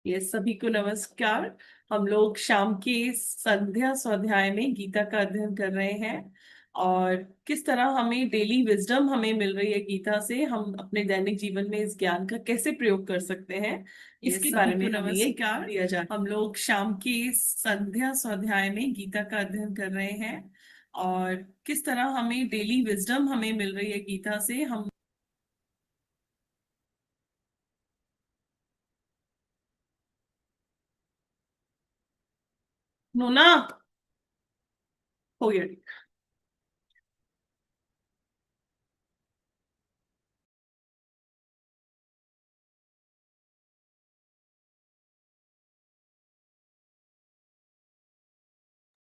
ये सभी को नमस्कार। हम लोग शाम के संध्या स्वाध्याय में गीता का अध्ययन कर रहे हैं और किस तरह हमें डेली विजडम हमें मिल रही है गीता से, हम अपने दैनिक जीवन में इस ज्ञान का कैसे प्रयोग कर सकते हैं, ये इसके सभी बारे को में हमें ये नमस्कार। दिया जाता है। हम लोग शाम के संध्या स्वाध्याय में गीता का अध्ययन कर रहे हैं और किस तरह हमें डेली विजडम हमें मिल रही है गीता से। हम नोना हो गया।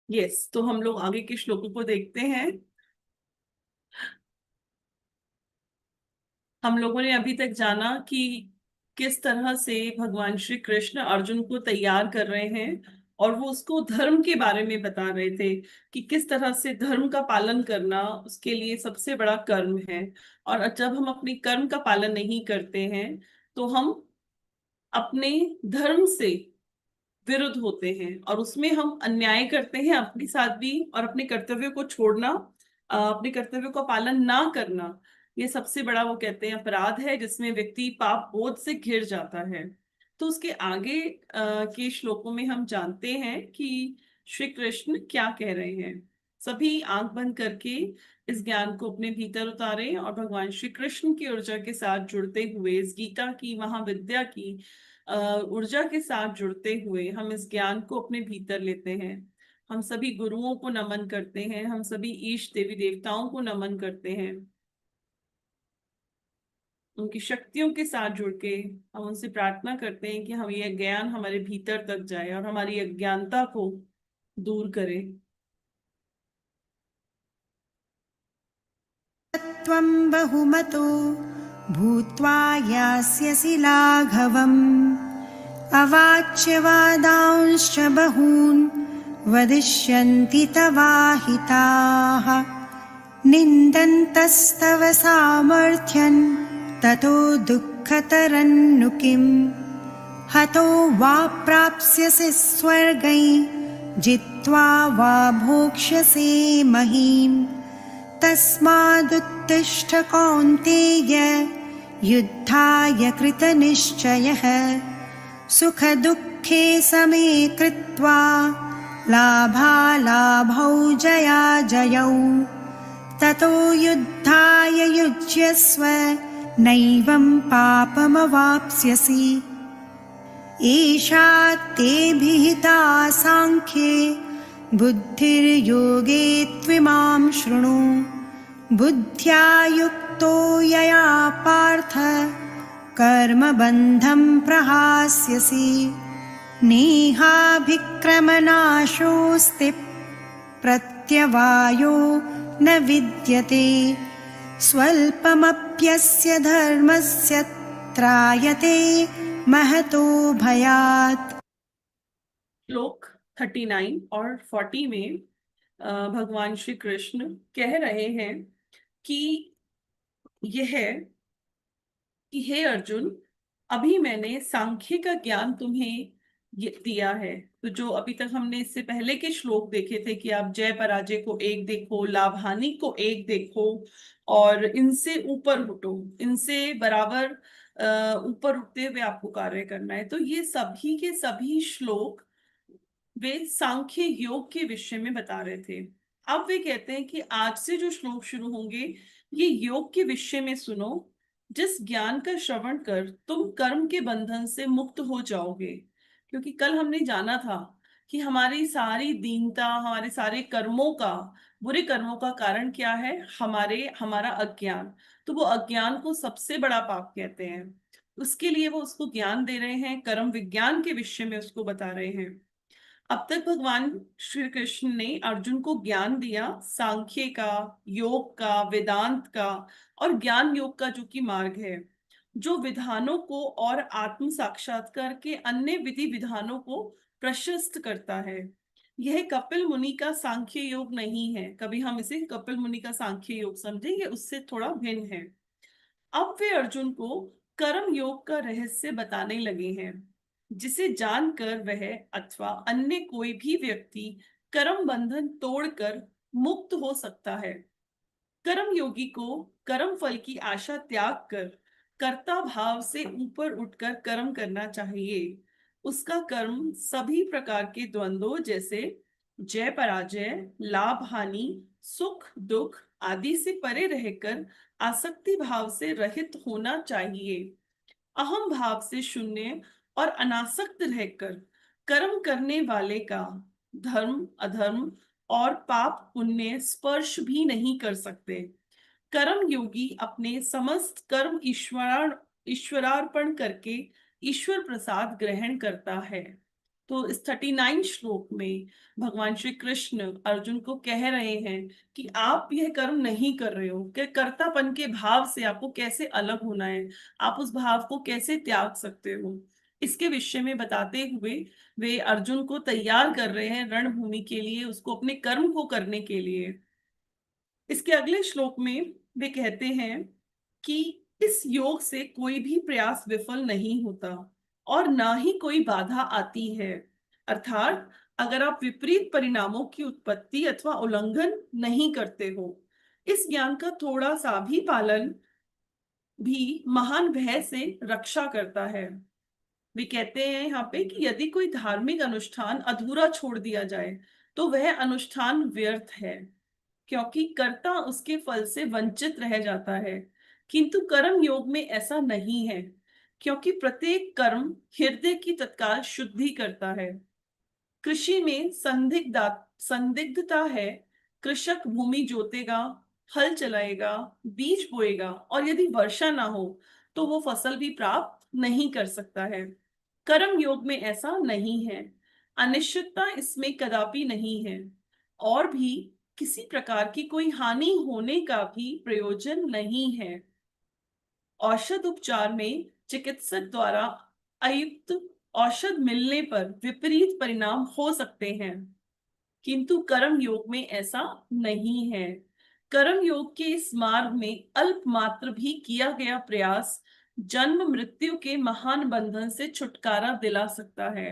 यस, तो हम लोग आगे के श्लोकों को देखते हैं। हम लोगों ने अभी तक जाना कि किस तरह से भगवान श्री कृष्ण अर्जुन को तैयार कर रहे हैं और वो उसको धर्म के बारे में बता रहे थे कि किस तरह से धर्म का पालन करना उसके लिए सबसे बड़ा कर्म है। और जब हम अपने कर्म का पालन नहीं करते हैं तो हम अपने धर्म से विरुद्ध होते हैं और उसमें हम अन्याय करते हैं अपने साथ भी, और अपने कर्तव्यों को छोड़ना, अपने कर्तव्यों का पालन ना करना, ये सबसे बड़ा वो कहते हैं अपराध है जिसमें व्यक्ति पाप बोध से घिर जाता है। तो उसके आगे के श्लोकों में हम जानते हैं कि श्री कृष्ण क्या कह रहे हैं। सभी आंख बंद करके इस ज्ञान को अपने भीतर उतारें और भगवान श्री कृष्ण की ऊर्जा के साथ जुड़ते हुए, इस गीता की महाविद्या की ऊर्जा के साथ जुड़ते हुए हम इस ज्ञान को अपने भीतर लेते हैं। हम सभी गुरुओं को नमन करते हैं, हम सभी ईश देवी देवताओं को नमन करते हैं। उनकी शक्तियों के साथ जुड़ के हम उनसे प्रार्थना करते हैं कि हम यह ज्ञान हमारे भीतर तक जाए और हमारी अज्ञानता को दूर करे। त्वं बहुमतो भूत्वा यास्यसि लाघवम् अवाच्यवादांश्च बहून् वदिष्यन्ति तवाहिताः निन्दन्तस्तव सामर्थ्यं ततो दुःखतरन्नु किम् हतो वा प्राप्स्यसि स्वर्गै जित्वा वा भोक्ष्यसे महीम् तस्मादुत्तिष्ठ कौन्तेय युद्धाय कृतनिश्चयः सुखदुःखे समे कृत्वा लाभालाभौ जयाजयौ ततो युद्धाय युज्यस्व नैवं पापमवाप्स्यसि एषा ते विहिता साङ्ख्ये बुद्धिर्योगे त्विमां शृणु बुद्ध्या युक्तो यया पार्थ कर्मबन्धं प्रहास्यसि नेहाभिक्रमनाशोऽस्ति प्रत्यवायो न विद्यते स्वल्पमप्यस्य धर्मस्य त्रायते महतो भयात्। श्लोक 39 और 40 में भगवान श्री कृष्ण कह रहे हैं कि यह कि हे अर्जुन, अभी मैंने सांख्य का ज्ञान तुम्हें दिया है। तो जो अभी तक हमने इससे पहले के श्लोक देखे थे कि आप जय पराजय को एक देखो, लाभ हानि को एक देखो और इनसे ऊपर उठो, इनसे बराबर ऊपर उठते हुए आपको कार्य करना है। तो ये सभी के सभी श्लोक वे सांख्य योग के विषय में बता रहे थे। अब वे कहते हैं कि आज से जो श्लोक शुरू होंगे ये योग के विषय में सुनो, जिस ज्ञान का श्रवण कर तुम कर्म के बंधन से मुक्त हो जाओगे। क्योंकि कल हमने जाना था कि हमारी सारी दीनता, हमारे सारे कर्मों का, बुरे कर्मों का कारण क्या है, हमारा अज्ञान। तो वो अज्ञान को सबसे बड़ा पाप कहते हैं। उसके लिए वो उसको ज्ञान दे रहे हैं, कर्म विज्ञान के विषय में उसको बता रहे हैं। अब तक भगवान श्री कृष्ण ने अर्जुन को ज्ञान दिया सांख्य का, योग का, वेदांत का और ज्ञान योग का, जो कि मार्ग है, जो विधानों को और आत्म साक्षात्कार के अन्य विधि विधानों को प्रशस्त करता है। यह कपिल मुनि का सांख्य योग नहीं है। कभी हम इसे कपिल मुनि का सांख्य योग समझेंगे, उससे थोड़ा भिन्न है। अब वे अर्जुन को कर्म योग का रहस्य बताने लगे हैं। जिसे जानकर वह अथवा अन्य कोई भी व्यक्ति कर्म बंधन तोड़कर मुक्त हो सकता है। कर्म योगी को कर्म फल की आशा त्याग कर कर्ता भाव से ऊपर उठकर कर्म करना चाहिए। उसका कर्म सभी प्रकार के द्वंद्वों जैसे जय पराजय, लाभ हानि, सुख दुख आदि से परे रहकर आसक्ति भाव से रहित होना चाहिए। अहम भाव से शून्य और अनासक्त रहकर कर्म करने वाले का धर्म अधर्म और पाप पुण्य स्पर्श भी नहीं कर सकते। कर्म योगी अपने समस्त कर्म ईश्वरार्पण करके ईश्वर प्रसाद ग्रहण करता है। तो इस 39 श्लोक में भगवान श्री कृष्ण अर्जुन को कह रहे हैं कि आप यह कर्म नहीं कर रहे हो, कि कर्तापन के भाव से आपको कैसे अलग होना है, आप उस भाव को कैसे त्याग सकते हो। इसके विषय में बताते हुए वे अर्जुन को तैयार कर रहे हैं रणभूमि के लिए, उसको अपने कर्म को करने के लिए। इसके अगले श्लोक में वे कहते हैं कि इस योग से कोई भी प्रयास विफल नहीं होता और ना ही कोई बाधा आती है। अर्थात अगर आप विपरीत परिणामों की उत्पत्ति अथवा उल्लंघन नहीं करते हो, इस ज्ञान का थोड़ा सा भी पालन भी महान भय से रक्षा करता है। वे कहते हैं यहाँ पे कि यदि कोई धार्मिक अनुष्ठान अधूरा छोड़ दिया जाए तो वह अनुष्ठान व्यर्थ है, क्योंकि कर्ता उसके फल से वंचित रह जाता है। किंतु कर्म योग में ऐसा नहीं है, क्योंकि प्रत्येक कर्म हृदय की तत्काल शुद्धि करता है। कृषि में संदिग्धता है। कृषक भूमि जोतेगा, हल चलाएगा, बीज बोएगा और यदि वर्षा ना हो तो वो फसल भी प्राप्त नहीं कर सकता है। कर्म योग में ऐसा नहीं है। अनिश्चितता इसमें कदापि नहीं है और भी किसी प्रकार की कोई हानि होने का भी प्रयोजन नहीं है। औषध उपचार में चिकित्सक द्वारा अयुक्त औषध मिलने पर विपरीत परिणाम हो सकते हैं, किंतु कर्म योग में ऐसा नहीं है। कर्म योग के इस मार्ग में अल्प मात्र भी किया गया प्रयास जन्म मृत्यु के महान बंधन से छुटकारा दिला सकता है।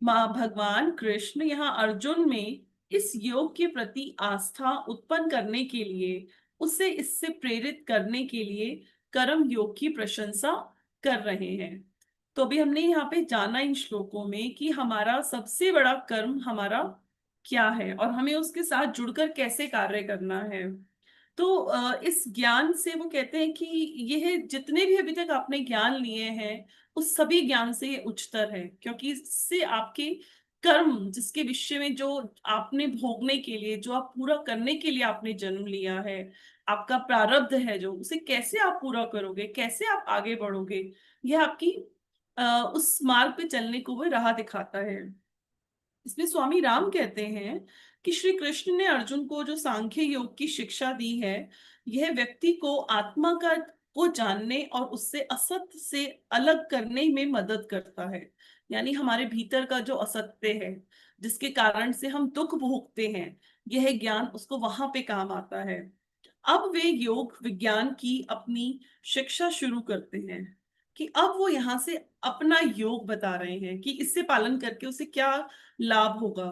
मां भगवान कृष्ण यहाँ अर्जुन में इस योग के प्रति आस्था उत्पन्न करने के लिए, उसे इससे प्रेरित करने के लिए कर्म योग की प्रशंसा कर रहे हैं। तो अभी हमने यहाँ पे जाना इन श्लोकों में कि हमारा सबसे बड़ा कर्म हमारा क्या है और हमें उसके साथ जुड़कर कैसे कार्य करना है। तो इस ज्ञान से वो कहते हैं कि यह जितने भी अभी तक आपने ज्ञान लिए हैं उस सभी ज्ञान से ये उच्चतर है, क्योंकि इससे आपके कर्म जिसके विषय में जो आपने भोगने के लिए, जो आप पूरा करने के लिए आपने जन्म लिया है, आपका प्रारब्ध है जो, उसे कैसे आप पूरा करोगे, कैसे आप आगे बढ़ोगे, यह आपकी उस मार्ग पे चलने को वो राह दिखाता है। इसमें स्वामी राम कहते हैं कि श्री कृष्ण ने अर्जुन को जो सांख्य योग की शिक्षा दी है, यह व्यक्ति को आत्मा का को जानने और उससे असत्य से अलग करने में मदद करता है। यानी हमारे भीतर का जो असत्य है जिसके कारण से हम दुख भोगते हैं, यह ज्ञान उसको वहां पे काम आता है। अब वे योग विज्ञान की अपनी शिक्षा शुरू करते हैं कि अब वो यहाँ से अपना योग बता रहे हैं कि इससे पालन करके उसे क्या लाभ होगा।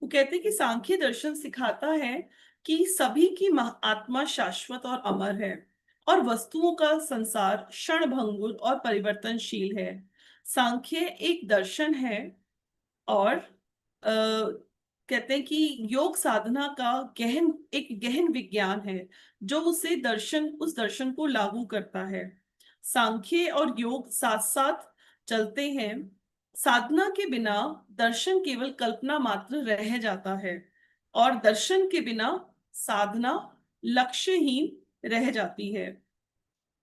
वो कहते हैं कि सांख्य दर्शन सिखाता है कि सभी की आत्मा शाश्वत और अमर है और वस्तुओं का संसार क्षण भंगुर और परिवर्तनशील है। सांख्य एक दर्शन है और कहते हैं कि योग साधना का एक गहन विज्ञान है जो उस दर्शन को लागू करता है। सांख्य और योग साथ साथ चलते हैं। साधना के बिना दर्शन केवल कल्पना मात्र रह जाता है और दर्शन के बिना साधना लक्ष्यहीन रह जाती है।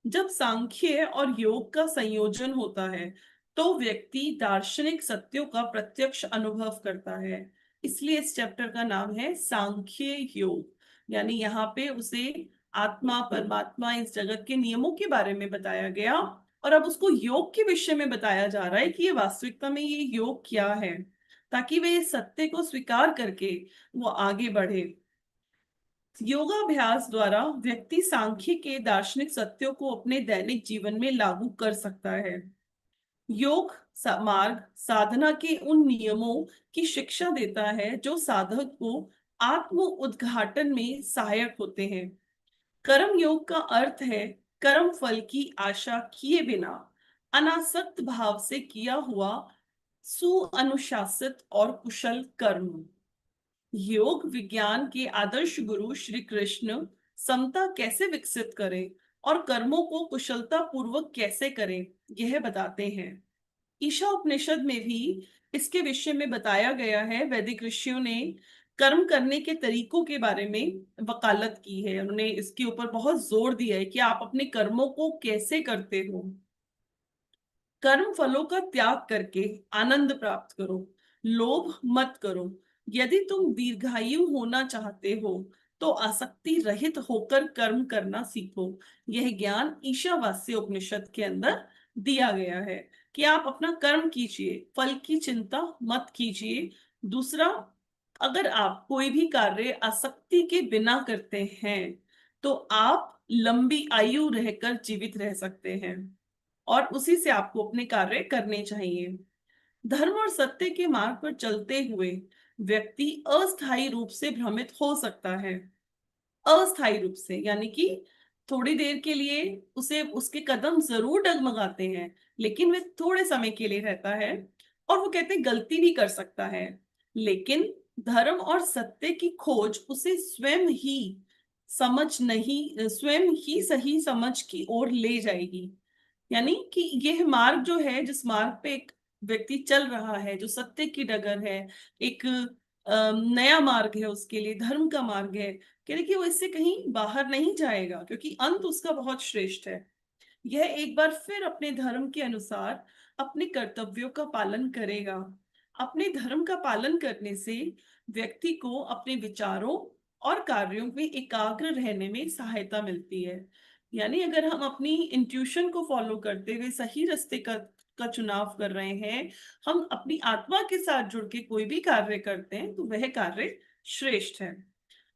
जब सांख्य और योग का संयोजन होता है तो व्यक्ति दार्शनिक सत्यों का प्रत्यक्ष अनुभव करता है। इसलिए इस चैप्टर का नाम है सांख्य योग। यानी यहाँ पे उसे आत्मा परमात्मा इस जगत के नियमों के बारे में बताया गया और अब उसको योग के विषय में बताया जा रहा है कि ये वास्तविकता में ये योग क्या है, ताकि वे इस सत्य को स्वीकार करके वो आगे बढ़े। योगाभ्यास द्वारा व्यक्ति सांख्य के दार्शनिक सत्यों को अपने दैनिक जीवन में लागू कर सकता है। योग मार्ग साधना के उन नियमों की शिक्षा देता है जो साधक को आत्म उद्घाटन में सहायक होते हैं। कर्म योग का अर्थ है कर्म फल की आशा किए बिना अनासक्त भाव से किया हुआ सुअनुशासित और कुशल कर्म। योग विज्ञान के आदर्श गुरु श्री कृष्ण समता कैसे विकसित करें और कर्मों को कुशलता पूर्वक कैसे करें, यह बताते हैं। ईशा उपनिषद में भी इसके विषय में बताया गया है। वैदिक ऋषियों ने कर्म करने के तरीकों के बारे में वकालत की है। उन्होंने इसके ऊपर बहुत जोर दिया है कि आप अपने कर्मों को कैसे करते हो। कर्म फलों का त्याग करके आनंद प्राप्त करो, लोभ मत करो। यदि तुम दीर्घायु होना चाहते हो तो आसक्ति रहित होकर कर्म करना सीखो। यह ज्ञान ईशावास्य उपनिषद के अंदर दिया गया है कि आप अपना कर्म कीजिए, फल की चिंता मत कीजिए। दूसरा, अगर आप कोई भी कार्य आसक्ति के बिना करते हैं तो आप लंबी आयु रहकर जीवित रह सकते हैं और उसी से आपको अपने कार्य करने चाहिए। धर्म और सत्य के मार्ग पर चलते हुए व्यक्ति अस्थायी रूप से भ्रमित हो सकता है। अस्थायी रूप से यानी कि थोड़ी देर के लिए उसे उसके कदम जरूर डगमगाते हैं, लेकिन वे थोड़े समय के लिए रहता है और वो कहते हैं गलती भी कर सकता है। लेकिन धर्म और सत्य की खोज उसे स्वयं ही सही समझ की ओर ले जाएगी। यानी कि यह मार्ग जो है, जिस मार्ग पे एक व्यक्ति चल रहा है, जो सत्य की डगर है, एक नया मार्ग है उसके लिए, धर्म का मार्ग है, कह रहे कि वो इससे कहीं बाहर नहीं जाएगा क्योंकि अंत उसका बहुत श्रेष्ठ है। यह एक बार फिर अपने धर्म के अनुसार अपने कर्तव्यों का पालन करेगा। अपने धर्म का पालन करने से व्यक्ति को अपने विचारों और कार्यों में एकाग्र रहने में सहायता मिलती है। यानी अगर हम अपनी इंट्यूशन को फॉलो करते हुए सही रास्ते का चुनाव कर रहे हैं, हम अपनी आत्मा के साथ जुड़ के कोई भी कार्य करते हैं तो वह कार्य श्रेष्ठ है।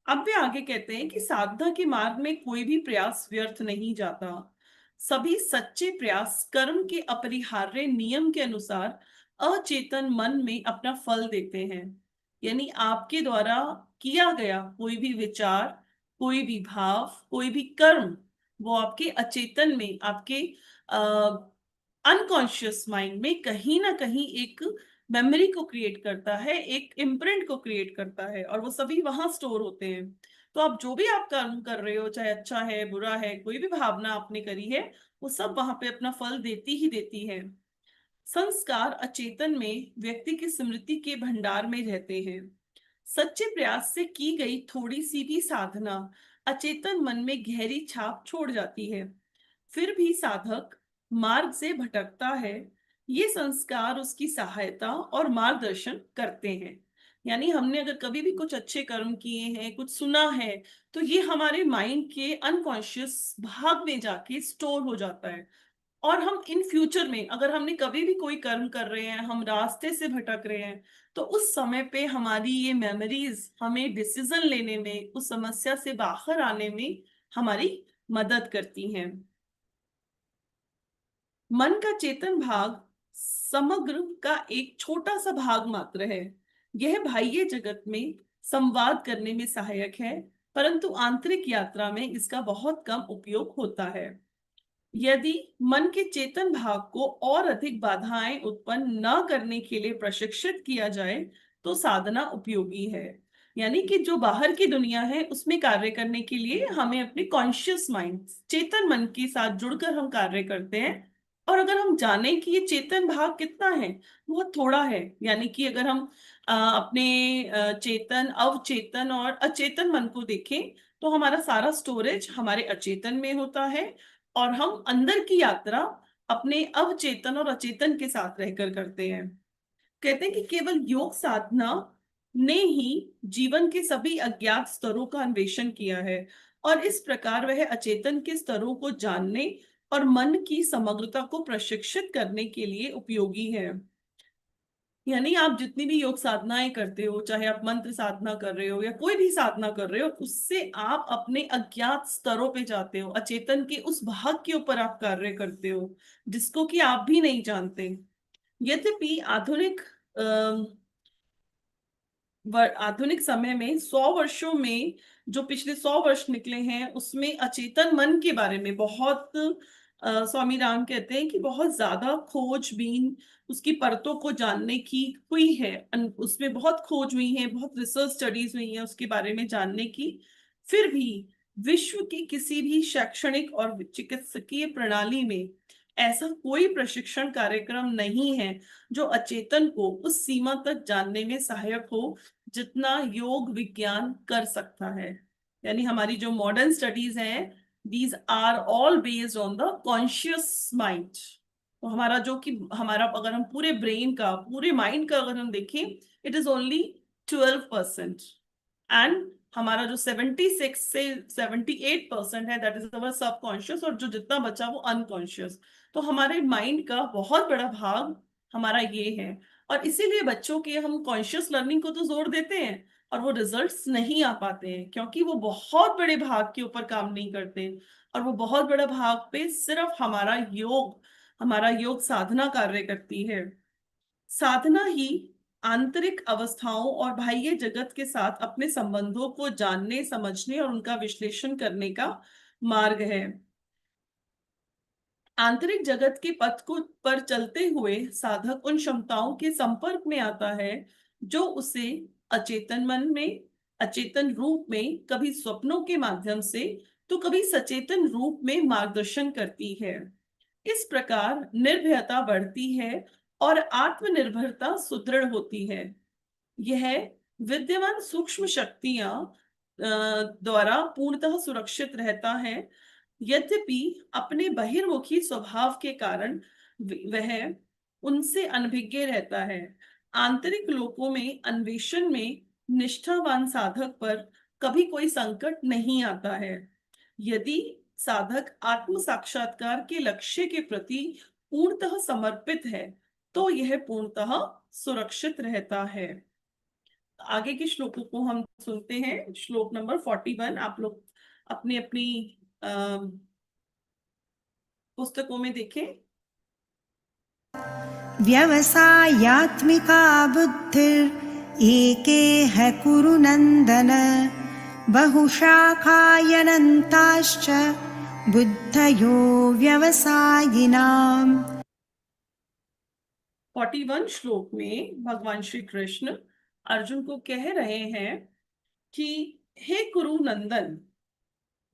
अब वे आगे कहते हैं कि साधना के मार्ग में कोई भी प्रयास व्यर्थ नहीं जाता। सभी सच्चे प्रयास कर्म के अपरिहार्य नियम के अनुसार अचेतन मन में अपना फल देते हैं। यानी आपके द्वारा किया गया कोई भी विचार, कोई भी भाव, कोई भी कर्म, वो आपके अचेतन में, आपके अनकॉन्शियस माइंड में कहीं ना कहीं एक मेमोरी को क्रिएट करता है, एक इम्प्रिंट को क्रिएट करता है और वो सभी वहां स्टोर होते हैं। तो आप जो भी आप कर्म कर रहे हो, चाहे अच्छा है बुरा है, कोई भी भावना आपने करी है, वो सब वहां पे अपना फल देती ही देती है। संस्कार अचेतन में व्यक्ति की स्मृति के भंडार में रहते हैं। सच्चे प्रयास से की गई थोड़ी सी भी साधना अचेतन मन में गहरी छाप छोड़ जाती है। फिर भी साधक मार्ग से भटकता है, ये संस्कार उसकी सहायता और मार्गदर्शन करते हैं। यानी हमने अगर कभी भी कुछ अच्छे कर्म किए हैं, कुछ सुना है, तो ये हमारे माइंड के अनकॉन्शियस भाग में जाके स्टोर हो जाता है। और हम इन फ्यूचर में अगर हमने कभी भी कोई कर्म कर रहे हैं, हम रास्ते से भटक रहे हैं, तो उस समय पे हमारी ये मेमोरीज हमें डिसीजन लेने में, उस समस्या से बाहर आने में हमारी मदद करती हैं। मन का चेतन भाग समग्र का एक छोटा सा भाग मात्र है। यह बाह्य जगत में संवाद करने में सहायक है, परंतु आंतरिक यात्रा में इसका बहुत कम उपयोग होता है। यदि मन के चेतन भाग को और अधिक बाधाएं उत्पन्न न करने के लिए प्रशिक्षित किया जाए तो साधना उपयोगी है। यानी कि जो बाहर की दुनिया है उसमें कार्य करने के लिए हमें अपने कॉन्शियस माइंड, चेतन मन के साथ जुड़कर हम कार्य करते हैं। और अगर हम जाने कि ये चेतन भाग कितना है, बहुत थोड़ा है, यानी कि अगर हम अपने चेतन, अवचेतन और अचेतन मन को देखें तो हमारा सारा स्टोरेज हमारे अचेतन में होता है और हम अंदर की यात्रा अपने अवचेतन और अचेतन के साथ रहकर करते हैं। कहते हैं कि केवल योग साधना ने ही जीवन के सभी अज्ञात स्तरों का अन्वेषण किया है और इस प्रकार वह अचेतन के स्तरों को जानने और मन की समग्रता को प्रशिक्षित करने के लिए उपयोगी है। यानी आप जितनी भी योग साधनाएं करते हो, चाहे आप मंत्र साधना कर रहे हो या कोई भी साधना कर रहे हो, उससे आप अपने अज्ञात स्तरों पे जाते हो, अचेतन के उस भाग के ऊपर आप कार्य करते हो जिसको कि आप भी नहीं जानते। यद्यपि आधुनिक समय में 100 वर्षों में जो पिछले 100 वर्ष निकले हैं, उसमें अचेतन मन के बारे में बहुत स्वामी राम कहते हैं कि बहुत ज्यादा खोजबीन, उसकी परतों को जानने की हुई है। उसमें बहुत खोज हुई है, बहुत रिसर्च स्टडीज हुई है उसके बारे में जानने की। फिर भी विश्व की किसी भी शैक्षणिक और चिकित्सकीय प्रणाली में ऐसा कोई प्रशिक्षण कार्यक्रम नहीं है जो अचेतन को उस सीमा तक जानने में सहायक हो जितना योग विज्ञान कर सकता है। यानी हमारी जो मॉडर्न स्टडीज हैं, these are all based on the conscious mind. तो हमारा जो कि हमारा अगर हम पूरे ब्रेन का, पूरे माइंड का अगर हम देखें, इट इज ओनली 12%। एंड हमारा जो 76 से 78% है, दैट इज अवर सबकॉन्शियस, और जो जितना बचा वो अनकॉन्शियस। तो हमारे माइंड का बहुत बड़ा भाग हमारा ये है। और इसीलिए बच्चों के हम कॉन्शियस लर्निंग को तो जोर देते हैं और वो रिजल्ट्स नहीं आ पाते हैं, क्योंकि वो बहुत बड़े भाग के ऊपर काम नहीं करते। और वो बहुत बड़ा भाग पे सिर्फ हमारा योग साधना कार्य करती है। साधना ही आंतरिक अवस्थाओं और बाह्य जगत के साथ अपने संबंधों को जानने, समझने और उनका विश्लेषण करने का मार्ग है। आंतरिक जगत के पथ को पर चलते हुए साधक उन क्षमताओं के संपर्क में आता है जो उसे अचेतन मन में, अचेतन रूप में, कभी स्वप्नों के माध्यम से तो कभी सचेतन रूप में मार्गदर्शन करती है। इस प्रकार निर्भयता बढ़ती है और आत्मनिर्भरता सुदृढ़ होती है। यह विद्यमान सूक्ष्म शक्तियां द्वारा पूर्णतः सुरक्षित रहता है। यद्यपि अपने बहिर्मुखी स्वभाव के कारण वह उनसे अनभिज्ञ रहता है। आंतरिक लोकों में अन्वेषण में निष्ठावान साधक पर कभी कोई संकट नहीं आता है। यदि साधक आत्म साक्षात्कार के लक्ष्य के प्रति पूर्णतः समर्पित है तो यह पूर्णतः सुरक्षित रहता है। आगे के श्लोकों को हम सुनते हैं। श्लोक नंबर 41 आप लोग अपनी अपनी पुस्तकों में देखें। व्यवसायात्मिका बुद्धिर् एकेह कुरु नन्दन बहुशाखायनन्ताश्च बुद्धयो व्यवसायिनाम्। 41 श्लोक में भगवान श्री कृष्ण अर्जुन को कह रहे हैं कि हे कुरु नंदन,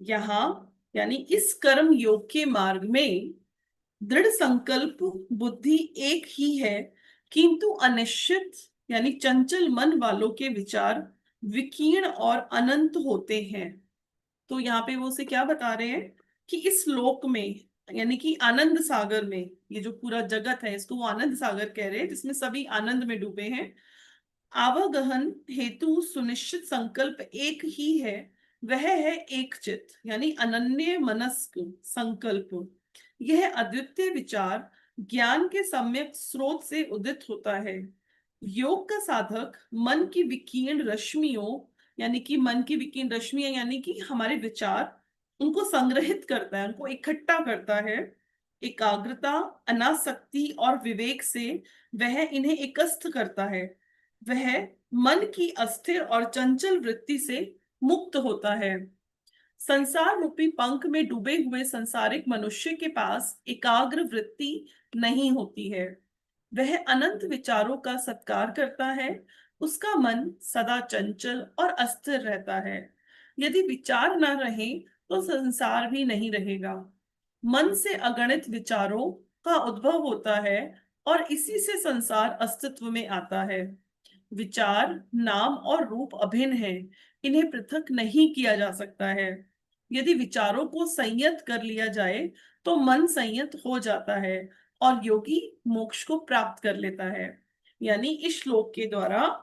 यहाँ यानी इस कर्म योग के मार्ग में दृढ़ संकल्प बुद्धि एक ही है, किंतु अनिश्चित यानी चंचल मन वालों के विचार विकीर्ण और अनंत होते हैं। तो यहाँ पे वो उसे क्या बता रहे हैं कि इस लोक में, यानी कि आनंद सागर में, ये जो पूरा जगत है इसको वो आनंद सागर कह रहे हैं जिसमें सभी आनंद में डूबे हैं। आवागहन हेतु सुनिश्चित संकल्प एक ही है, वह है एक चित्त यानी अनन्य मनस्क संकल्प। यह अद्वितीय विचार ज्ञान के सम्यक स्रोत से उदित होता है। योग का साधक मन की विकीर्ण रश्मियों, यानी कि मन की विकीर्ण रश्मियां यानी कि हमारे विचार, उनको संग्रहित करता है, उनको इकट्ठा करता है। एकाग्रता, अनासक्ति और विवेक से वह इन्हें एकस्थ करता है। वह मन की अस्थिर और चंचल वृत्ति से मुक्त होता है। संसार रूपी पंख में डूबे हुए संसारिक मनुष्य के पास एकाग्र वृत्ति नहीं होती है। वह अनंत विचारों का सत्कार करता है। उसका मन सदा चंचल और अस्थिर रहता है। यदि विचार न रहे तो संसार भी नहीं रहेगा। मन से अगणित विचारों का उद्भव होता है और इसी से संसार अस्तित्व में आता है। विचार, नाम और रूप अभिन्न है, इन्हें पृथक नहीं किया जा सकता है। यदि विचारों को संयत कर लिया जाए तो मन संयत हो जाता है और योगी मोक्ष को प्राप्त कर लेता है। यानी इस श्लोक के द्वारा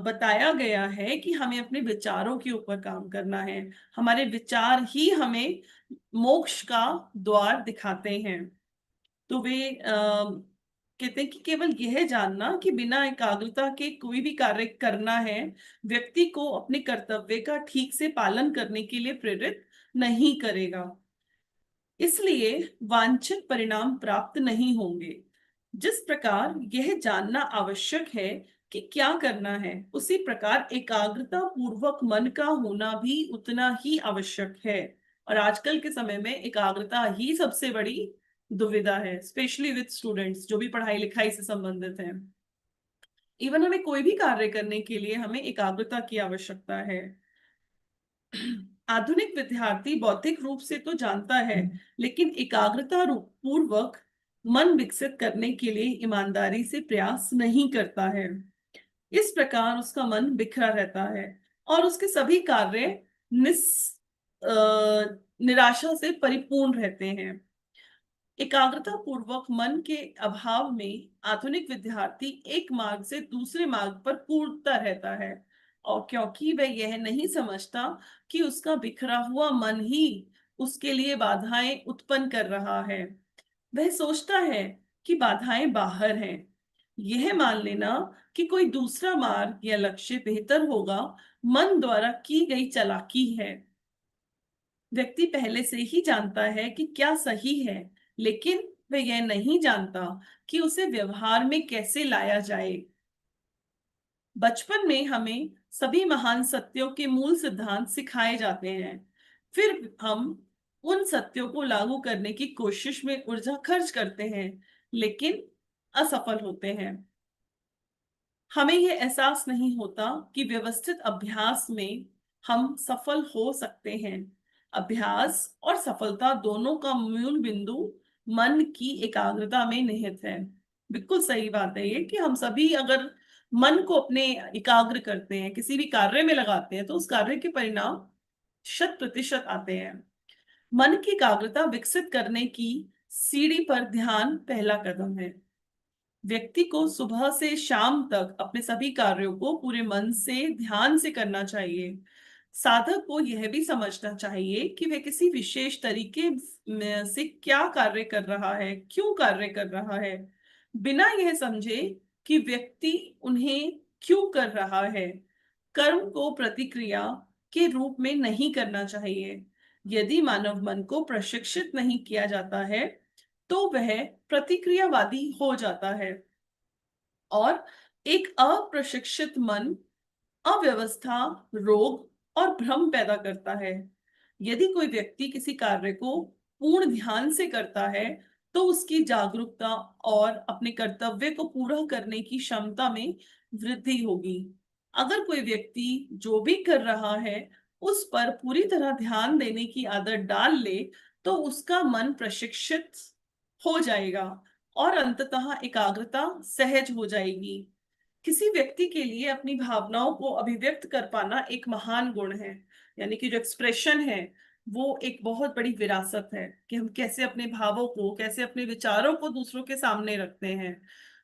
बताया गया है कि हमें अपने विचारों के ऊपर काम करना है। हमारे विचार ही हमें मोक्ष का द्वार दिखाते हैं। तो वे कहते हैं कि केवल यह जानना कि बिना एकाग्रता के कोई भी कार्य करना है व्यक्ति को अपने कर्तव्य का ठीक से पालन करने के लिए प्रेरित नहीं करेगा। इसलिए वांछित परिणाम प्राप्त नहीं होंगे। जिस प्रकार यह जानना आवश्यक है कि क्या करना है, उसी प्रकार एकाग्रता पूर्वक मन का होना भी उतना ही आवश्यक है। और आजकल के समय में एकाग्रता ही सबसे बड़ी दुविधा है, स्पेशली विद स्टूडेंट्स जो भी पढ़ाई लिखाई से संबंधित हैं। इवन हमें कोई भी कार्य करने के लिए हमें एकाग्रता की आवश्यकता है। आधुनिक विद्यार्थी बौद्धिक रूप से तो जानता है, लेकिन एकाग्रता पूर्वक मन विकसित करने के लिए ईमानदारी से प्रयास नहीं करता है। इस प्रकार उसका मन बिखरा रहता है और उसके सभी कार्य निस निराशा से परिपूर्ण रहते हैं। एकाग्रता पूर्वक मन के अभाव में आधुनिक विद्यार्थी एक मार्ग से दूसरे मार्ग पर कूदता रहता है, और क्योंकि वह यह नहीं समझता कि उसका बिखरा हुआ मन ही उसके लिए बाधाएं उत्पन्न कर रहा है। वह सोचता है कि बाधाएं बाहर हैं। यह मान लेना कि कोई दूसरा मार्ग या लक्ष्य बेहतर होगा मन द्वारा की गई चालाकी है। व्यक्ति पहले से ही जानता है कि क्या सही है, लेकिन वह यह नहीं जानता कि उसे व्यवहार में कैसे लाया जाए। बचपन में हमें सभी महान सत्यों के मूल सिद्धांत सिखाए जाते हैं, फिर हम उन सत्यों को लागू करने की कोशिश में ऊर्जा खर्च करते हैं, लेकिन असफल होते हैं। हमें यह एहसास नहीं होता कि व्यवस्थित अभ्यास में हम सफल हो सकते हैं। अभ्यास और सफलता दोनों का मूल बिंदु मन की एकाग्रता में निहित है। बिल्कुल सही बात है ये कि हम सभी अगर मन को अपने एकाग्र करते हैं, किसी भी कार्य में लगाते हैं, तो उस कार्य के परिणाम 100% आते हैं। मन की एकाग्रता विकसित करने की सीढ़ी पर ध्यान पहला कदम है। व्यक्ति को सुबह से शाम तक अपने सभी कार्यों को पूरे मन से ध्यान से करना चाहिए। साधक को यह भी समझना चाहिए कि वह किसी विशेष तरीके से क्या कार्य कर रहा है, क्यों कार्य कर रहा है, बिना यह समझे कि व्यक्ति उन्हें क्यों कर रहा है। कर्म को प्रतिक्रिया के रूप में नहीं करना चाहिए। यदि मानव मन को प्रशिक्षित नहीं किया जाता है तो वह प्रतिक्रियावादी हो जाता है, और एक अप्रशिक्षित मन अव्यवस्था, रोग और भ्रम पैदा करता है। यदि कोई व्यक्ति किसी कार्य को पूर्ण ध्यान से करता है तो उसकी जागरूकता और अपने कर्तव्य को पूरा करने की क्षमता में वृद्धि होगी। अगर कोई व्यक्ति जो भी कर रहा है उस पर पूरी तरह ध्यान देने की आदत डाल ले तो उसका मन प्रशिक्षित हो जाएगा और अंततः एकाग्रता सहज हो जाएगी। किसी व्यक्ति के लिए अपनी भावनाओं को अभिव्यक्त कर पाना एक महान गुण है, यानी कि जो एक्सप्रेशन है वो एक बहुत बड़ी विरासत है कि हम कैसे अपने भावों को, कैसे अपने विचारों को दूसरों के सामने रखते हैं।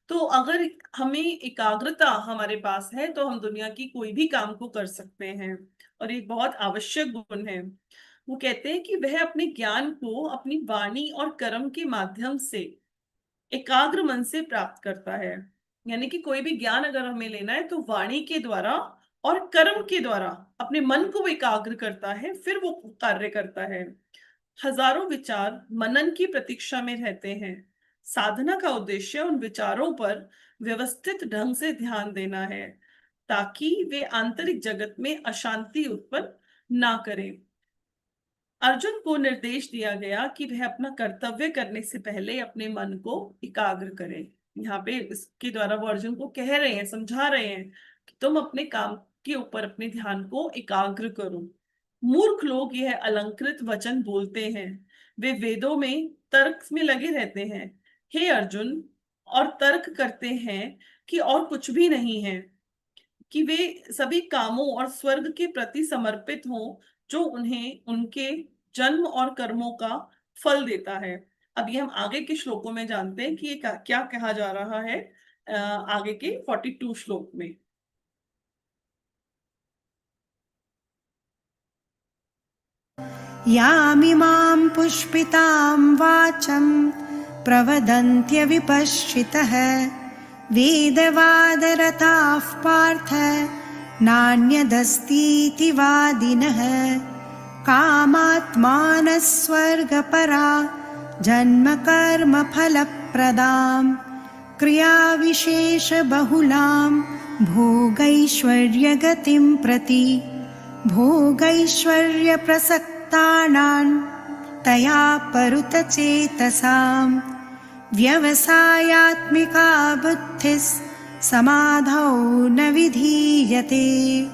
तो अगर हमें एकाग्रता हमारे पास है तो हम दुनिया की कोई भी काम को कर सकते हैं, और एक बहुत आवश्यक गुण है। वो कहते हैं कि वह अपने ज्ञान को अपनी वाणी और कर्म के माध्यम से एकाग्र मन से प्राप्त करता है। यानी कि कोई भी ज्ञान अगर हमें लेना है तो वाणी के द्वारा और कर्म के द्वारा अपने मन को वो एकाग्र करता है, फिर वो कार्य करता है। हजारों विचार मनन की प्रतीक्षा में रहते हैं। साधना का उद्देश्य उन विचारों पर व्यवस्थित ढंग से ध्यान देना है ताकि वे आंतरिक जगत में अशांति उत्पन्न ना करें। अर्जुन को निर्देश दिया गया कि वह अपना कर्तव्य करने से पहले अपने मन को एकाग्र करे। यहाँ पे इसके द्वारा वो अर्जुन को कह रहे हैं, समझा रहे हैं कि तुम अपने काम के ऊपर अपने ध्यान को एकाग्र करो। मूर्ख लोग यह अलंकृत वचन बोलते हैं, वे वेदों में तर्क में लगे रहते हैं। हे अर्जुन, और तर्क करते हैं कि और कुछ भी नहीं है, कि वे सभी कामों और स्वर्ग के प्रति समर्पित हों जो उन्हें उनके जन्म और कर्मों का फल देता है। अब ये हम आगे के श्लोकों में जानते हैं कि ये क्या कहा जा रहा है आगे के 42 श्लोक में। यामिमां पुष्पितां वाचं प्रवदन्त्यविपश्चितः वेदवादरताः पार्थ नान्यदस्तीति वादिनः कामात्मानः स्वर्गपरा जन्मकर्मफलप्रदां क्रियाविशेषबहुलां भोगैश्वर्यगतिं प्रति भोगैश्वर्यप्रसक्तानां तया परुतचेतसां व्यवसायात्मिका बुद्धिः समाधौ न विधीयते।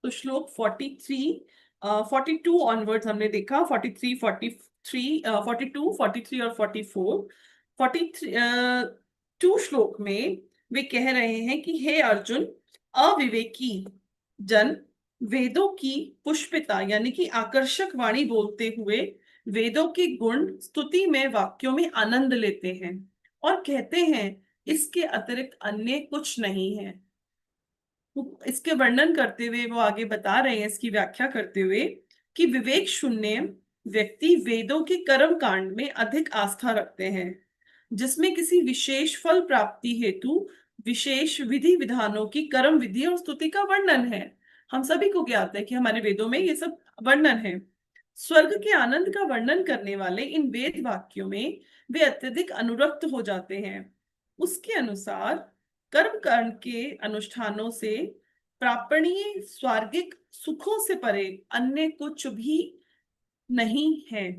तो श्लोक 42 ऑनवर्ड्स हमने देखा। 43, 42, 43 और 44। 42 श्लोक में वे कह रहे हैं कि हे अर्जुन, अविवेकी जन वेदों की पुष्पिता यानी कि आकर्षक वाणी बोलते हुए वेदों के गुण स्तुति में वाक्यों में आनंद लेते हैं और कहते हैं इसके अतिरिक्त अन्य कुछ नहीं है। इसके वर्णन करते हुए वो आगे बता रहे हैं, इसकी व्याख्या करते हुए, कि विवेक शून्य व्यक्ति वेदों के कर्म कांड में अधिक आस्था रखते हैं जिसमें किसी विशेष फल प्राप्ति हेतु विशेष विधि विधानों की कर्म विधि और स्तुति का वर्णन है। हम सभी को ज्ञात है कि हमारे वेदों में ये सब वर्णन है। स्वर्ग के आनंद का वर्णन करने वाले इन वेद वाक्यों में वे अत्यधिक अनुरक्त हो जाते हैं। उसके अनुसार कर्म कांड के अनुष्ठानों से प्रापणीय स्वर्गिक सुखों से परे अन्य कुछ भी नहीं है।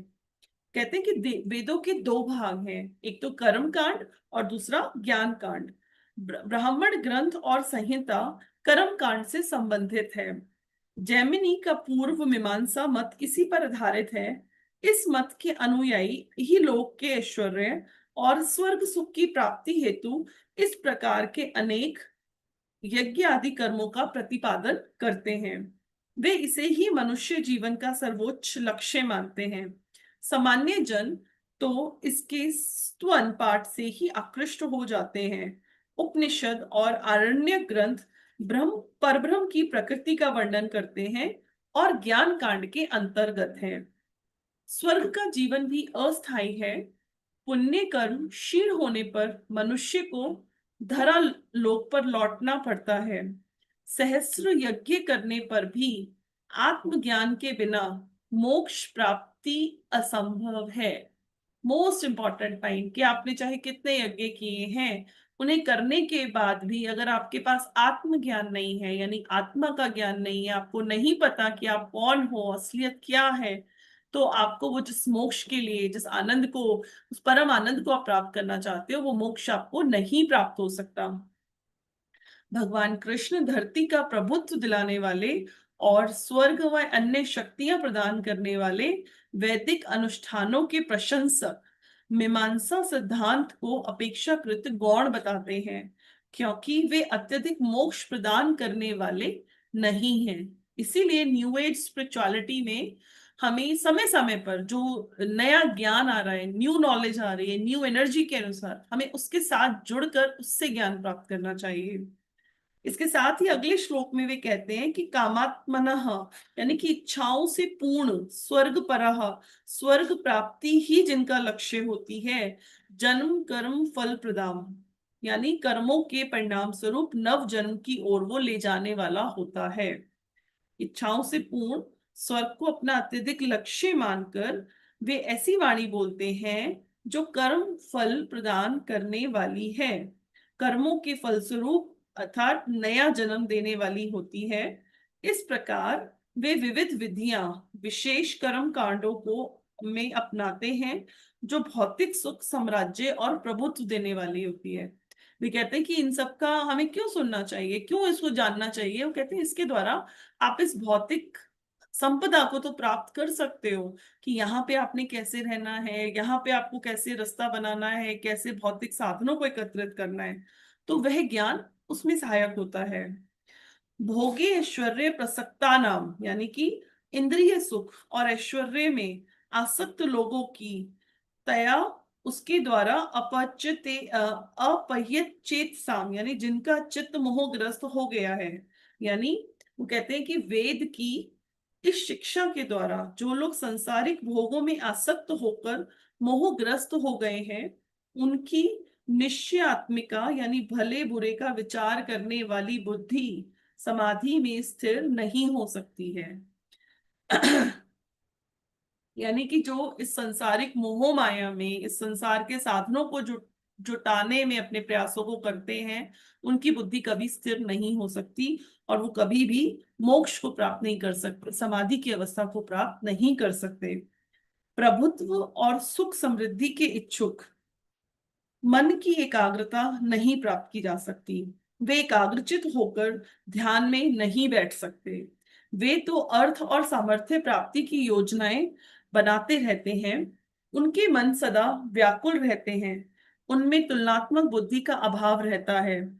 कहते हैं कि वेदों के दो भाग हैं, एक तो कर्म कांड और दूसरा ज्ञान कांड। ब्राह्मण ग्रंथ और संहिता कर्म कांड से संबंधित है। जैमिनी का पूर्व मीमांसा मत इसी पर आधारित है। इस मत के अनुयायी ही लोक के ऐश्वर्य और स्वर्ग सुख की प्राप्ति हेतु इस प्रकार के अनेक यज्ञ आदि कर्मों का प्रतिपादन करते हैं। वे इसे ही मनुष्य जीवन का सर्वोच्च लक्ष्य मानते हैं। सामान्य जन तो इसके स्तवन पाठ से ही आकृष्ट हो जाते हैं। उपनिषद और आरण्य ग्रंथ ब्रह्म परब्रह्म की प्रकृति का वर्णन करते हैं और ज्ञान कांड के अंतर्गत है। स्वर्ग का जीवन भी अस्थायी है। पुण्य कर्म क्षीण होने पर मनुष्य को धरा लोक पर लौटना पड़ता है। सहस्र यज्ञ करने पर भी आत्मज्ञान के बिना मोक्ष प्राप्ति असंभव है। मोस्ट इंपॉर्टेंट पॉइंट कि आपने चाहे कितने यज्ञ किए हैं, उन्हें करने के बाद भी अगर आपके पास आत्मज्ञान नहीं है यानी आत्मा का ज्ञान नहीं है, आपको नहीं पता कि आप कौन हो, असलियत क्या है, तो आपको वो जिस मोक्ष के लिए, जिस आनंद को, उस परम आनंद को आप प्राप्त करना चाहते हो, वो मोक्ष आपको नहीं प्राप्त हो सकता। भगवान कृष्ण धरती का प्रभुत्व दिलाने वाले और स्वर्ग व अन्य शक्तियां प्रदान करने वाले वैदिक अनुष्ठानों के प्रशंसक मीमांसा सिद्धांत को अपेक्षाकृत गौण बताते हैं क्योंकि वे अत्यधिक मोक्ष प्रदान करने वाले नहीं हैं। इसीलिए न्यू एज स्पिरिचुअलिटी में हमें समय समय पर जो नया ज्ञान आ रहा है, न्यू नॉलेज आ रही है, न्यू एनर्जी के अनुसार हमें उसके साथ जुड़कर उससे ज्ञान प्राप्त करना चाहिए। इसके साथ ही अगले श्लोक में वे कहते हैं कि कामात्मनः यानी कि इच्छाओं से पूर्ण स्वर्ग परः स्वर्ग प्राप्ति ही जिनका लक्ष्य होती है, जन्म कर्म फल प्रदाम यानी कर्मों के परिणाम स्वरूप नव जन्म की ओर वो ले जाने वाला होता है। इच्छाओं से पूर्ण स्वर्ग को अपना अत्यधिक लक्ष्य मानकर वे ऐसी वाणी बोलते हैं जो कर्म फल प्रदान करने वाली है, कर्मों के फलस्वरूप अर्थात नया जन्म देने वाली होती है। इस प्रकार वे विविध विधियां विशेष कर्म कांडों को में अपनाते हैं जो भौतिक सुख, साम्राज्य और प्रभुत्व देने वाली होती है। वे कहते हैं कि इन सब का हमें क्यों सुनना चाहिए, क्यों इसको जानना चाहिए। वो कहते हैं इसके द्वारा आप इस भौतिक संपदा को तो प्राप्त कर सकते हो कि यहाँ पे आपने कैसे रहना है, यहाँ पे आपको कैसे रास्ता बनाना है, कैसे भौतिक साधनों को एकत्रित करना है, तो वह ज्ञान उसमें सहायक होता है। भोगे ऐश्वर्य प्रसक्ता नाम यानी कि इंद्रिय सुख और ऐश्वर्य में आसक्त लोगों की तया उसके द्वारा अपय्यत चेत साम यानी जिनका चित्त मोहग्रस्त हो गया है। यानी वो कहते हैं कि वेद की इस शिक्षा के द्वारा जो लोग सांसारिक भोगों में आसक्त होकर मोहग्रस्त हो गए हैं, उनकी निश्चयात्मिका यानी भले बुरे का विचार करने वाली बुद्धि समाधि में स्थिर नहीं हो सकती है। यानी कि जो इस संसारिक मोह माया में, इस संसार के साधनों को जुटाने में अपने प्रयासों को करते हैं, उनकी बुद्धि कभी स्थिर नहीं हो सकती और वो कभी भी मोक्ष को प्राप्त नहीं कर सकते, समाधि की अवस्था को प्राप्त नहीं कर सकते। प्रभुत्व और सुख समृद्धि के इच्छुक मन की एकाग्रता नहीं प्राप्त की जा सकती। वे एकाग्रचित होकर ध्यान में नहीं बैठ सकते। वे तो अर्थ और सामर्थ्य प्राप्ति की योजनाएं बनाते रहते हैं। उनके मन सदा व्याकुल रहते हैं। उनमें तुलनात्मक बुद्धि का अभाव रहता है।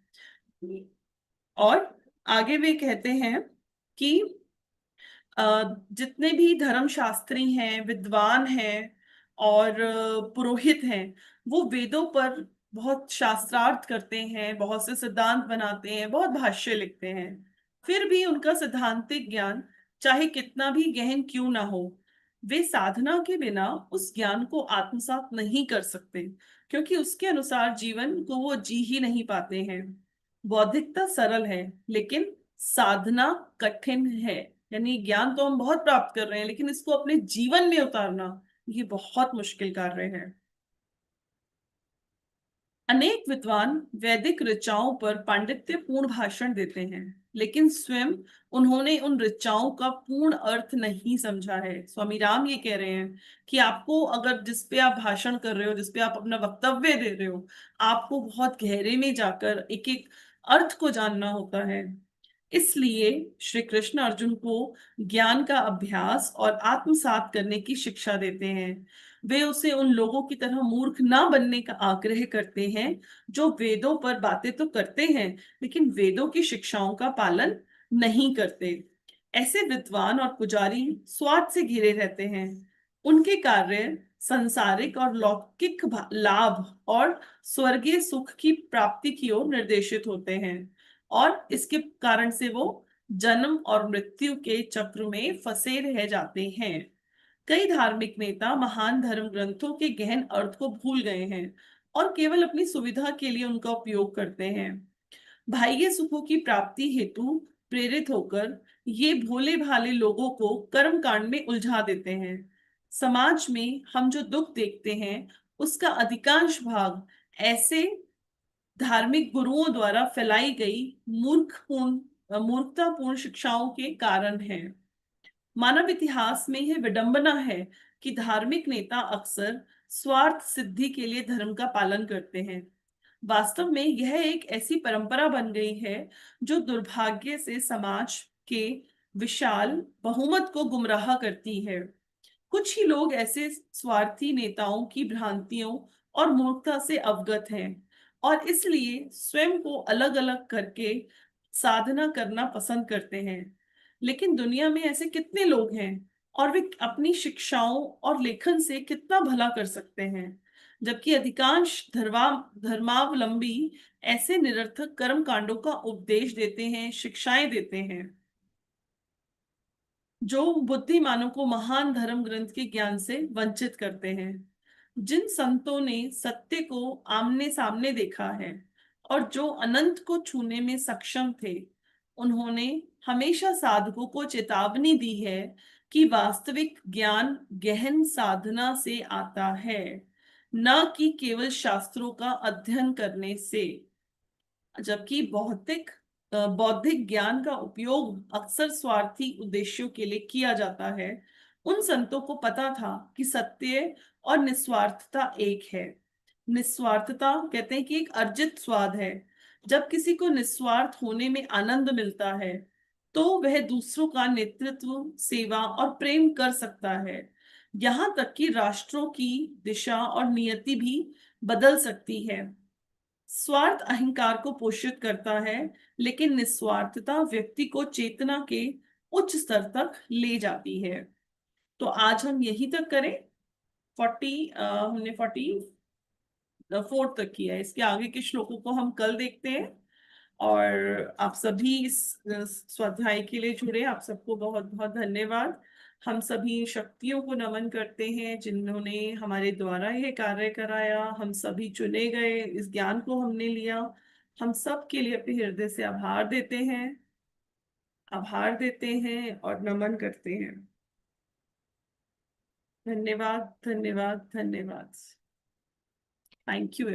और आगे वे कहते हैं कि जितने भी धर्मशास्त्री हैं, विद्वान हैं और पुरोहित हैं, वो वेदों पर बहुत शास्त्रार्थ करते हैं, बहुत से सिद्धांत बनाते हैं, बहुत भाष्य लिखते हैं। फिर भी उनका सिद्धांतिक ज्ञान चाहे कितना भी गहन क्यों ना हो, वे साधना के बिना उस ज्ञान को आत्मसात नहीं कर सकते, क्योंकि उसके अनुसार जीवन को वो जी ही नहीं पाते हैं। बौद्धिकता सरल है, लेकिन साधना कठिन है। यानी ज्ञान तो हम बहुत प्राप्त कर रहे हैं, लेकिन इसको अपने जीवन में उतारना ये बहुत मुश्किल कार्य है। अनेक विद्वान वैदिक ऋचाओं पर पांडित्यपूर्ण भाषण देते हैं, लेकिन स्वयं उन्होंने उन ऋचाओं का पूर्ण अर्थ नहीं समझा है। स्वामी राम ये कह रहे हैं कि आपको, अगर जिस पे आप भाषण कर रहे हो, जिस पे आप अपना वक्तव्य दे रहे हो, आपको बहुत गहरे में जाकर एक एक अर्थ को जानना होता है। इसलिए श्री कृष्ण अर्जुन को ज्ञान का अभ्यास और आत्मसात करने की शिक्षा देते हैं। वे उसे उन लोगों की तरह मूर्ख ना बनने का आग्रह करते हैं जो वेदों पर बातें तो करते हैं, लेकिन वेदों की शिक्षाओं का पालन नहीं करते। ऐसे विद्वान और पुजारी स्वार्थ से घिरे रहते हैं। उनके कार्य संसारिक और लौकिक लाभ और स्वर्गीय सुख की प्राप्ति की ओर निर्देशित होते हैं, और इसके कारण से वो जन्म और मृत्यु के चक्र में फंसे रह जाते हैं। कई धार्मिक नेता महान धर्म ग्रंथों के गहन अर्थ को भूल गए हैं और केवल अपनी सुविधा के लिए उनका उपयोग करते हैं। बाह्य सुखों की प्राप्ति हेतु प्रेरित होकर ये भोले भाले लोगों को कर्म कांड में उलझा देते हैं। समाज में हम जो दुख देखते हैं, उसका अधिकांश भाग ऐसे धार्मिक गुरुओं द्वारा फैलाई गई मूर्खतापूर्ण शिक्षाओं के कारण है। मानव इतिहास में यह विडंबना है कि धार्मिक नेता अक्सर स्वार्थ सिद्धि के लिए धर्म का पालन करते हैं। वास्तव में यह एक ऐसी परंपरा बन गई है जो दुर्भाग्य से समाज के विशाल बहुमत को गुमराह करती है। कुछ ही लोग ऐसे स्वार्थी नेताओं की भ्रांतियों और मूर्खता से अवगत हैं और इसलिए स्वयं को अलग अलग करके साधना करना पसंद करते हैं। लेकिन दुनिया में ऐसे कितने लोग हैं और वे अपनी शिक्षाओं और लेखन से कितना भला कर सकते हैं, जबकि अधिकांश धर्मावलंबी ऐसे निरर्थक कर्म कांडों का उपदेश देते हैं, शिक्षाएं देते हैं, जो बुद्धिमानों को महान धर्म ग्रंथ के ज्ञान से वंचित करते हैं। जिन संतों ने सत्य को आमने सामने देखा है और जो अनंत को छूने में सक्षम थे, उन्होंने हमेशा साधकों को चेतावनी दी है कि वास्तविक ज्ञान गहन साधना से आता है, न कि केवल शास्त्रों का अध्ययन करने से। जबकि बौद्धिक ज्ञान का उपयोग अक्सर स्वार्थी उद्देश्यों के लिए किया जाता है, उन संतों को पता था कि सत्य और निस्वार्थता एक है। निस्वार्थता कहते हैं कि एक अर्जित स्वाद है। जब किसी को निस्वार्थ होने में आनंद मिलता है, तो वह दूसरों का नेतृत्व, सेवा और प्रेम कर सकता है। यहाँ तक कि राष्ट्रों की दिशा और नियति भी बदल सकती है। स्वार्थ अहंकार को पोषित करता है, लेकिन निस्वार्थता व्यक्ति को चेतना के उच्च स्तर तक ले जाती है। तो आज हम यही तक करें। हमने 44 तक किया है। इसके आगे के श्लोकों को हम कल देखते हैं। और आप सभी इस स्वाध्याय के लिए जुड़े, आप सबको बहुत बहुत धन्यवाद। हम सभी शक्तियों को नमन करते हैं जिन्होंने हमारे द्वारा यह कार्य कराया। हम सभी चुने गए, इस ज्ञान को हमने लिया। हम सब के लिए अपने हृदय से आभार देते हैं और नमन करते हैं। धन्यवाद, धन्यवाद, धन्यवाद। Thank you.